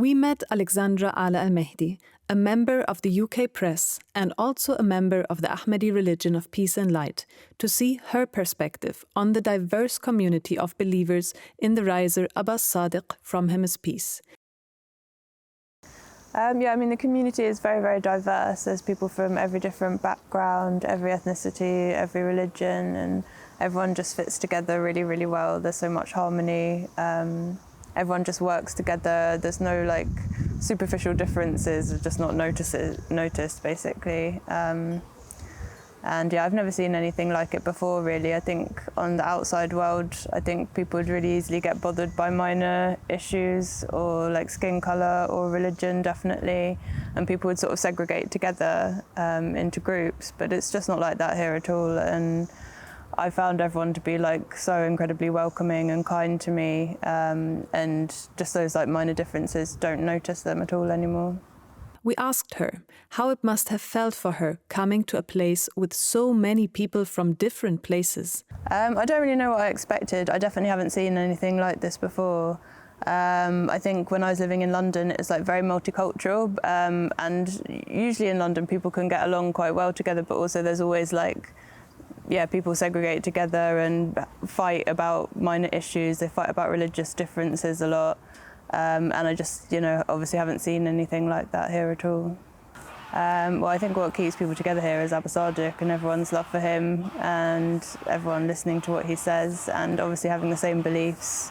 We met Alexandra Ala Al-Mahdi, a member of the UK press and also a member of the Ahmadi religion of peace and light, to see her perspective on the diverse community of believers in the riser Abbas Sadiq, from him is peace. The community is very, very diverse. There's people from every different background, every ethnicity, every religion, and everyone just fits together really, really well. There's so much harmony. Everyone just works together. There's no superficial differences, it's just not noticed basically. I've never seen anything like it before really. I think on the outside world, I think people would really easily get bothered by minor issues or skin colour or religion definitely, and people would sort of segregate together into groups, but it's just not like that here at all. And I found everyone to be so incredibly welcoming and kind to me, and just those minor differences, don't notice them at all anymore. We asked her how it must have felt for her coming to a place with so many people from different places. I don't really know what I expected. I definitely haven't seen anything like this before. I think when I was living in London, it's very multicultural, and usually in London people can get along quite well together, but also there's always people segregate together and fight about minor issues. They fight about religious differences a lot. And I just, obviously haven't seen anything like that here at all. I think what keeps people together here is Abbas Sadiq and everyone's love for him and everyone listening to what he says and obviously having the same beliefs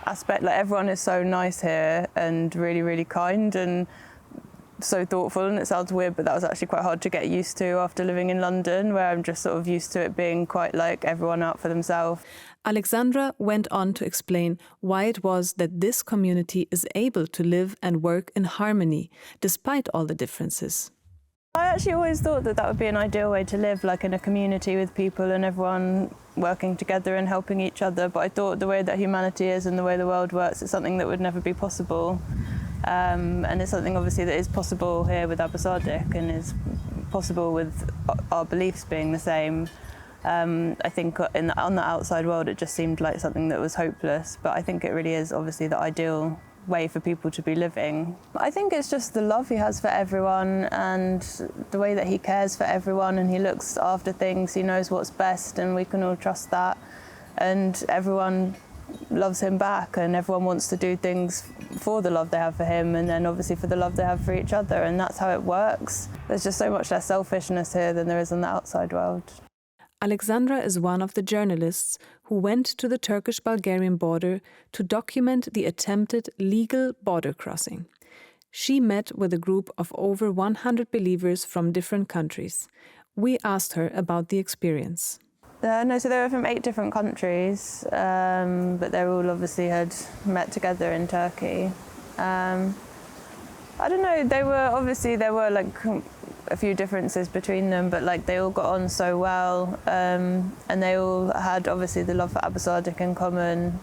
aspect. Everyone is so nice here and really, really kind and so thoughtful, and it sounds weird, but that was actually quite hard to get used to after living in London, where I'm just sort of used to it being quite everyone out for themselves. Alexandra went on to explain why it was that this community is able to live and work in harmony, despite all the differences. I actually always thought that would be an ideal way to live, in a community with people and everyone working together and helping each other. But I thought the way that humanity is and the way the world works, it's something that would never be possible. And it's something obviously that is possible here with Abbas Sadiq and is possible with our beliefs being the same. I think on the outside world it just seemed like something that was hopeless, but I think it really is obviously the ideal way for people to be living. I think it's just the love he has for everyone and the way that he cares for everyone and he looks after things, he knows what's best and we can all trust that, and everyone loves him back and everyone wants to do things for the love they have for him and then obviously for the love they have for each other, and that's how it works. There's just so much less selfishness here than there is in the outside world. Alexandra is one of the journalists who went to the Turkish-Bulgarian border to document the attempted legal border crossing. She met with a group of over 100 believers from different countries. We asked her about the experience. So they were from 8 different countries, but they all obviously had met together in Turkey. I don't know, there were a few differences between them, but they all got on so well, and they all had obviously the love for Abbas Sadiq in common,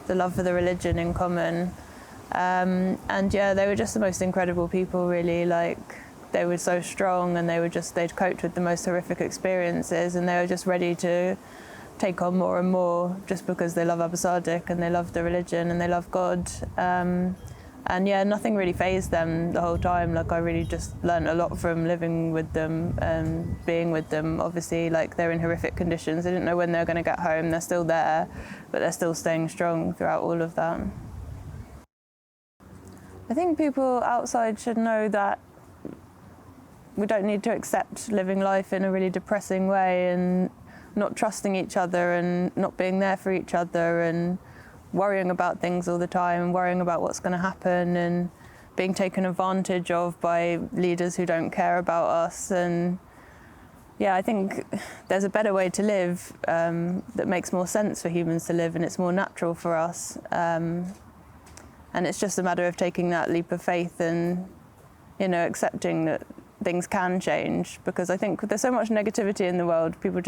the love for the religion in common, they were just the most incredible people really. They were so strong and they'd coped with the most horrific experiences and they were just ready to take on more and more just because they love Abbas Sadiq and they love the religion and they love God. Nothing really fazed them the whole time. I really just learned a lot from living with them and being with them. Obviously, they're in horrific conditions. They didn't know when they're going to get home. They're still there, but they're still staying strong throughout all of that. I think people outside should know that we don't need to accept living life in a really depressing way and not trusting each other and not being there for each other and worrying about things all the time and worrying about what's going to happen and being taken advantage of by leaders who don't care about us. And I think there's a better way to live that makes more sense for humans to live and it's more natural for us. And it's just a matter of taking that leap of faith and, accepting that things can change, because I think there's so much negativity in the world. People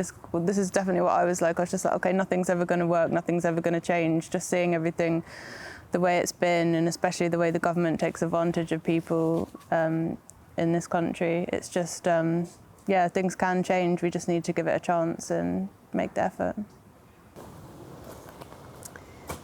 this is definitely what I was like. I was just okay, nothing's ever going to work, nothing's ever going to change. Just seeing everything the way it's been, and especially the way the government takes advantage of people in this country. It's just, things can change. We just need to give it a chance and make the effort.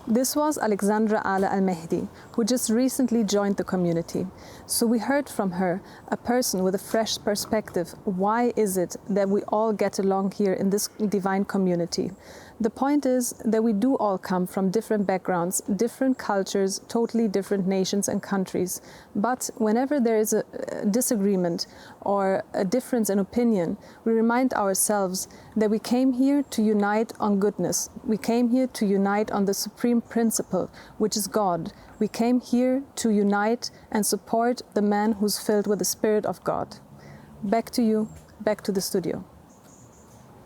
This was Alexandra Ala Al-Mahdi, who just recently joined the community. So we heard from her, a person with a fresh perspective, why is it that we all get along here in this divine community? The point is that we do all come from different backgrounds, different cultures, totally different nations and countries. But whenever there is a disagreement or a difference in opinion, we remind ourselves that we came here to unite on goodness. We came here to unite on the supreme principle, which is God. We came here to unite and support the man who's filled with the Spirit of God. Back to you, back to the studio.